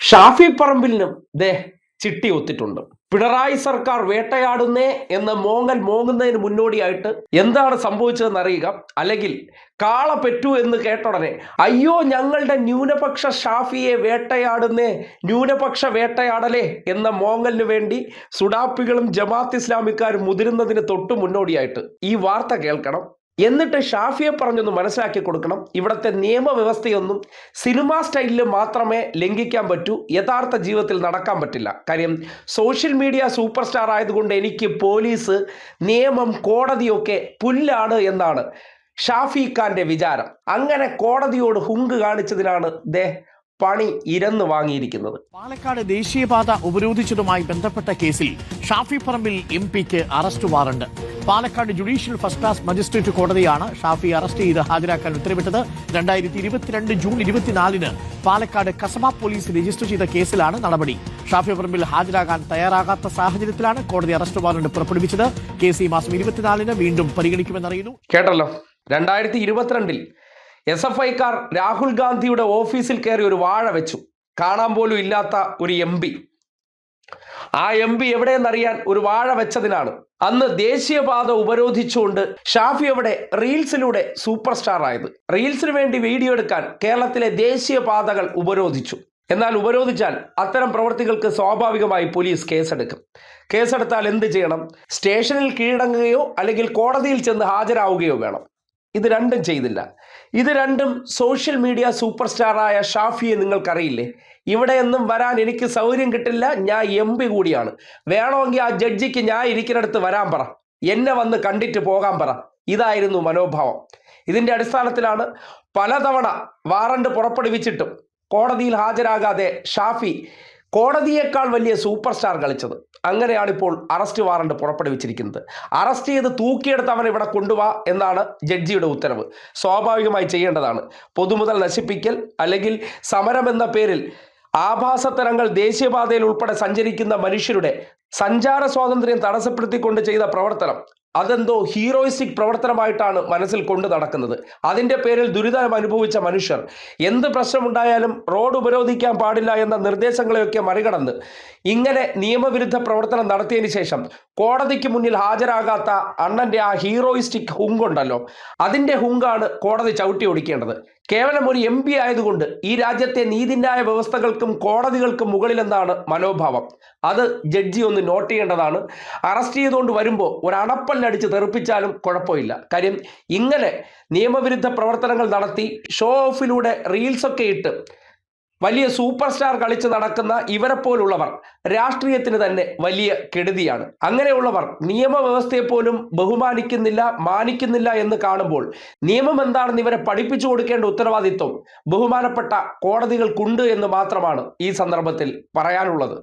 ഷാഫി പറമ്പിലിനും ദേ ചിട്ടി ഒത്തിട്ടുണ്ട്. പിണറായി സർക്കാർ വേട്ടയാടുന്നേ എന്ന് മോങ്ങുന്നതിന് മുന്നോടിയായിട്ട് എന്താണ് സംഭവിച്ചതെന്ന് അറിയുക. അല്ലെങ്കിൽ കാള പെറ്റു എന്ന് കേട്ടുടനെ അയ്യോ ഞങ്ങളുടെ ന്യൂനപക്ഷ ഷാഫിയെ വേട്ടയാടുന്നേ, ന്യൂനപക്ഷ വേട്ടയാടലേ എന്ന മോങ്ങലിന് വേണ്ടി സുഡാപ്പികളും ജമാഅത്ത് ഇസ്ലാമിക്കാരും മുതിരുന്നതിന് തൊട്ട് മുന്നോടിയായിട്ട് ഈ വാർത്ത കേൾക്കണം. എന്നിട്ട് ഷാഫിയെ പറഞ്ഞൊന്ന് മനസ്സിലാക്കി കൊടുക്കണം. ഇവിടുത്തെ നിയമവ്യവസ്ഥയൊന്നും സിനിമാ സ്റ്റൈലിൽ മാത്രമേ ലംഘിക്കാൻ പറ്റൂ, യഥാർത്ഥ ജീവിതത്തിൽ നടക്കാൻ പറ്റില്ല. കാര്യം സോഷ്യൽ മീഡിയ സൂപ്പർ സ്റ്റാർ ആയതുകൊണ്ട് എനിക്ക് പോലീസ്, നിയമം, കോടതിയൊക്കെ പുല്ലാണ് എന്നാണ് ഷാഫി ഖാന്റെ വിചാരം. അങ്ങനെ കോടതിയോട് ഹുങ്ക് കാണിച്ചതിനാണ് പണി ഇരന്ന് വാങ്ങിയിരിക്കുന്നത്. പാലക്കാട് ദേശീയപാത ഉപരോധിച്ചതുമായി ബന്ധപ്പെട്ട കേസിൽ ഷാഫി പറമ്പിൽ എംപിക്ക് arrest warrant. Palakkad judicial first class magistrate കോടതിയാണ് ഷാഫി അറസ്റ്റ് ചെയ്ത് ഹാജരാക്കാൻ ഉത്തരവിട്ടത്. 2022 ജൂൺ 24 പാലക്കാട് കസബ പോലീസ് രജിസ്റ്റർ ചെയ്ത കേസിലാണ് നടപടി. ഷാഫി പറമ്പിൽ ഹാജരാകാൻ തയ്യാറാകാത്ത സാഹചര്യത്തിലാണ് കോടതി അറസ്റ്റ് വാറണ്ട് പുറപ്പെടുവിച്ചത്. കേസ് ഈ മാസം 24 വീണ്ടും പരിഗണിക്കുമെന്നറിയുന്നു. കേട്ടല്ലോ, 2022 SFIക്കാർ രാഹുൽ ഗാന്ധിയുടെ ഓഫീസിൽ കയറി ഒരു വാഴ വെച്ചു. കാണാൻ പോലും ഇല്ലാത്ത ഒരു MP. ആ MP എവിടെയെന്നറിയാൻ ഒരു വാഴ വെച്ചതിനാണ് അന്ന് ദേശീയപാത ഉപരോധിച്ചുകൊണ്ട് ഷാഫി അവിടെ റീൽസിലൂടെ സൂപ്പർ സ്റ്റാർ ആയത്. റീൽസിന് വേണ്ടി വീഡിയോ എടുക്കാൻ കേരളത്തിലെ ദേശീയപാതകൾ ഉപരോധിച്ചു. എന്നാൽ ഉപരോധിച്ചാൽ അത്തരം പ്രവൃത്തികൾക്ക് സ്വാഭാവികമായി പോലീസ് കേസെടുക്കും. കേസെടുത്താൽ എന്ത് ചെയ്യണം? സ്റ്റേഷനിൽ കീഴടങ്ങുകയോ അല്ലെങ്കിൽ കോടതിയിൽ ചെന്ന് ഹാജരാവുകയോ വേണം. ഇത് രണ്ടും ചെയ്തില്ല. ഇത് രണ്ടും സോഷ്യൽ മീഡിയ സൂപ്പർ സ്റ്റാറായ ഷാഫിയെ നിങ്ങൾക്കറിയില്ലേ? ഇവിടെയൊന്നും വരാൻ എനിക്ക് സൗകര്യം കിട്ടില്ല, ഞാൻ MP കൂടിയാണ്, വേണമെങ്കിൽ ആ ജഡ്ജിക്ക് ഞാൻ ഇരിക്കുന്നിടത്ത് വരാൻ പറ, എന്നെ വന്ന് കണ്ടിട്ട് പോകാൻ പറ. ഇതായിരുന്നു മനോഭാവം. ഇതിൻ്റെ അടിസ്ഥാനത്തിലാണ് പലതവണ വാറണ്ട് പുറപ്പെടുവിച്ചിട്ടും കോടതിയിൽ ഹാജരാകാതെ ഷാഫി കോടതിയേക്കാൾ വലിയ സൂപ്പർ സ്റ്റാർ കളിച്ചത്. അങ്ങനെയാണ് ഇപ്പോൾ അറസ്റ്റ് വാറണ്ട് പുറപ്പെടുവിച്ചിരിക്കുന്നത്. അറസ്റ്റ് ചെയ്ത് തൂക്കിയെടുത്ത് അവൻ ഇവിടെ കൊണ്ടുപോവാ എന്നാണ് ജഡ്ജിയുടെ ഉത്തരവ്. സ്വാഭാവികമായി ചെയ്യേണ്ടതാണ്. പൊതുമുതൽ നശിപ്പിക്കൽ അല്ലെങ്കിൽ സമരം എന്ന പേരിൽ ആഭാസത്തരങ്ങൾ ദേശീയപാതയിൽ ഉൾപ്പെടെ സഞ്ചരിക്കുന്ന മനുഷ്യരുടെ സഞ്ചാര സ്വാതന്ത്ര്യം തടസ്സപ്പെടുത്തിക്കൊണ്ട് ചെയ്ത പ്രവർത്തനം അതെന്തോ ഹീറോയിസ്റ്റിക് പ്രവർത്തനമായിട്ടാണ് മനസ്സിൽ കൊണ്ട് നടക്കുന്നത്. അതിൻ്റെ പേരിൽ ദുരിതം അനുഭവിച്ച മനുഷ്യർ എന്ത് പ്രശ്നമുണ്ടായാലും റോഡ് ഉപരോധിക്കാൻ പാടില്ല എന്ന നിർദ്ദേശങ്ങളെയൊക്കെ മറികടന്ന് ഇങ്ങനെ നിയമവിരുദ്ധ പ്രവർത്തനം നടത്തിയതിന് ശേഷം കോടതിക്ക് മുന്നിൽ ഹാജരാകാത്ത അണ്ണൻ്റെ ആ ഹീറോയിസ്റ്റിക് ഹുങ്കുണ്ടല്ലോ, അതിൻ്റെ ഹുങ്കാണ് കോടതി ചവിട്ടി ഒടിക്കേണ്ടത്. കേവലം ഒരു MP ആയതുകൊണ്ട് ഈ രാജ്യത്തെ നീതിന്യായ വ്യവസ്ഥകൾക്കും കോടതികൾക്കും മുകളിലെന്നാണ് മനോഭാവം. അത് ജഡ്ജി ഒന്ന് നോട്ട് ചെയ്യേണ്ടതാണ്. അറസ്റ്റ് ചെയ്തുകൊണ്ട് വരുമ്പോൾ ഒരു അണപ്പല്ലടിച്ച് തെറിപ്പിച്ചാലും കുഴപ്പമില്ല. കാര്യം ഇങ്ങനെ നിയമവിരുദ്ധ പ്രവർത്തനങ്ങൾ നടത്തി ഷോ ഓഫിലൂടെ റീൽസൊക്കെ ഇട്ട് വലിയ സൂപ്പർ സ്റ്റാർ കളിച്ച് നടക്കുന്ന ഇവരെ പോലുള്ളവർ രാഷ്ട്രീയത്തിന് തന്നെ വലിയ കെടുതിയാണ്. അങ്ങനെയുള്ളവർ നിയമവ്യവസ്ഥയെപ്പോലും ബഹുമാനിക്കുന്നില്ല, മാനിക്കുന്നില്ല എന്ന് കാണുമ്പോൾ നിയമം എന്താണെന്ന് ഇവരെ പഠിപ്പിച്ചു കൊടുക്കേണ്ട ഉത്തരവാദിത്വം ബഹുമാനപ്പെട്ട കോടതികൾക്കുണ്ട് എന്ന് മാത്രമാണ് ഈ സന്ദർഭത്തിൽ പറയാനുള്ളത്.